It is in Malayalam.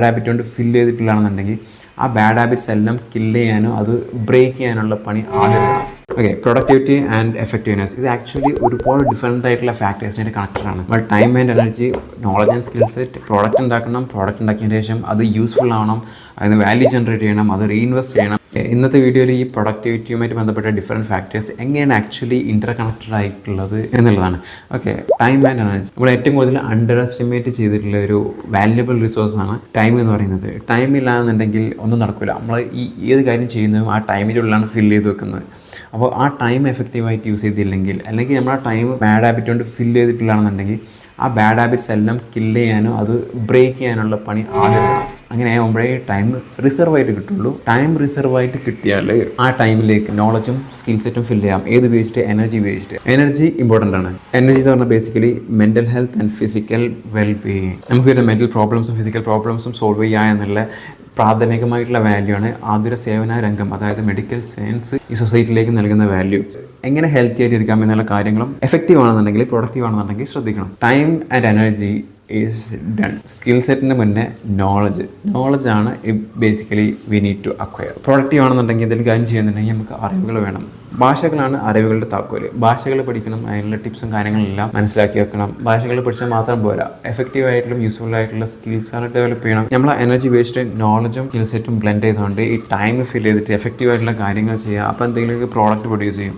ബാഡ് ഹാബിറ്റ് കൊണ്ട് ഫില്ല് ചെയ്തിട്ടുള്ളതാണെന്നുണ്ടെങ്കിൽ ആ ബാഡ് ഹാബിറ്റ്സ് എല്ലാം കില്ല് ചെയ്യാനോ അത് ബ്രേക്ക് ചെയ്യാനുള്ള പണി ആദ്യം എടുക്കണം. ഓക്കെ, പ്രൊഡക്ടിവിറ്റി ആൻഡ് എഫക്റ്റീവ്നെസ് ഇത് ആക്ച്വലി ഒരുപാട് ഡിഫറെൻ്റ് ആയിട്ടുള്ള ഫാക്ടേഴ്സിനായിട്ട് കണക്റ്റഡ് ആണ്. നമ്മൾ time and energy, knowledge and skill set, product ഉണ്ടാക്കണം, പ്രോഡക്റ്റ് ഉണ്ടാക്കിയതിന് ശേഷം അത് യൂസ്ഫുൾ ആവണം, അതിന് വാല്യൂ ജനറേറ്റ് ചെയ്യണം, അത് റീഇൻവെസ്റ്റ് ചെയ്യണം. ഇന്നത്തെ വീഡിയോയിൽ ഈ പ്രൊഡക്ടിവിറ്റിയുമായിട്ട് ബന്ധപ്പെട്ട ഡിഫറെൻറ്റ് ഫാക്ടേഴ്സ് എങ്ങനെയാണ് ആക്ച്വലി ഇൻ്റർ കണക്റ്റഡ് ആയിട്ടുള്ളത് എന്നുള്ളതാണ്. ഓക്കെ, ടൈം ആൻഡ് എനർജി നമ്മൾ ഏറ്റവും കൂടുതൽ അണ്ടർ എസ്റ്റിമേറ്റ് ചെയ്തിട്ടുള്ള ഒരു വാല്യുബിൾ റിസോഴ്സാണ് ടൈം എന്ന് പറയുന്നത്. ടൈം ഇല്ലാന്നുണ്ടെങ്കിൽ ഒന്നും നടക്കില്ല. നമ്മൾ ഈ ഏത് കാര്യം ചെയ്യുന്നതും ആ ടൈമിനുള്ളിലാണ് ഫില്ല് ചെയ്ത് വെക്കുന്നത്. അപ്പോൾ ആ ടൈം എഫക്റ്റീവായിട്ട് യൂസ് ചെയ്തില്ലെങ്കിൽ, അല്ലെങ്കിൽ നമ്മൾ ആ ടൈം ബാഡ് ഹാബിറ്റ് കൊണ്ട് ഫില്ല് ചെയ്തിട്ടുള്ളതാണെന്നുണ്ടെങ്കിൽ ആ ബാഡ് ഹാബിറ്റ്സ് എല്ലാം കില്ല് ചെയ്യാനോ അത് ബ്രേക്ക് ചെയ്യാനുള്ള പണി ആദ്യം എടുക്കണം. അങ്ങനെ ആകുമ്പോഴേ ടൈം റിസർവ് ആയിട്ട് കിട്ടുള്ളൂ. ടൈം റിസർവ് ആയിട്ട് കിട്ടിയാൽ ആ ടൈമിലേക്ക് നോളജും സ്കിൽ സെറ്റും ഫില്ല് ചെയ്യാം. ഏത് ഉപയോഗിച്ചിട്ട്? എനർജി ഉപയോഗിച്ചിട്ട്. എനർജി ഇമ്പോർട്ടൻ്റ് ആണ്. എനർജി എന്ന് പറഞ്ഞാൽ basically mental health and physical wellbeing. നമുക്ക് വരുന്ന മെൻ്റൽ പ്രോബ്ലംസും ഫിസിക്കൽ പ്രോബ്ലംസും സോൾവ് ചെയ്യുക എന്നുള്ള പ്രാഥമികമായിട്ടുള്ള വാല്യൂ ആണ് ആതുര സേവന രംഗം, അതായത് മെഡിക്കൽ സയൻസ് ഈ സൊസൈറ്റിയിലേക്ക് നൽകുന്ന വാല്യൂ. എങ്ങനെ ഹെൽത്തി ആയിട്ട് ഇരിക്കാം എന്നുള്ള കാര്യങ്ങളും എഫക്റ്റീവ് ആണെന്നുണ്ടെങ്കിൽ, പ്രൊഡക്റ്റീവ് ആണെന്നുണ്ടെങ്കിൽ ശ്രദ്ധിക്കണം. Time and energy is done. Skill സെറ്റിന് മുന്നേ നോളജ് ആണ് basically we need to acquire. Productive ആണെന്നുണ്ടെങ്കിൽ എന്തെങ്കിലും കാര്യം ചെയ്യുന്നുണ്ടെങ്കിൽ നമുക്ക് അറിവുകൾ വേണം. ഭാഷകളാണ് അറിവുകളുടെ താക്കോല്. ഭാഷകൾ പഠിക്കണം, അതിനുള്ള ടിപ്സും കാര്യങ്ങളെല്ലാം മനസ്സിലാക്കി വെക്കണം. ഭാഷകൾ പഠിച്ചാൽ മാത്രം പോരാ, എഫക്റ്റീവ് ആയിട്ടുള്ള യൂസ്ഫുൾ ആയിട്ടുള്ള സ്കിൽസാണ് ഡെവലപ്പ് ചെയ്യണം. നമ്മൾ എനർജി ഉപയോഗിച്ചിട്ട് നോളജും സ്കിൽ സെറ്റും ബ്ലെൻഡ് ചെയ്തുകൊണ്ട് ഈ ടൈം ഫിൽ ചെയ്തിട്ട് എഫക്റ്റീവ് ആയിട്ടുള്ള കാര്യങ്ങൾ ചെയ്യുക. അപ്പോൾ എന്തെങ്കിലും പ്രോഡക്റ്റ് പ്രൊഡ്യൂസ് ചെയ്യും.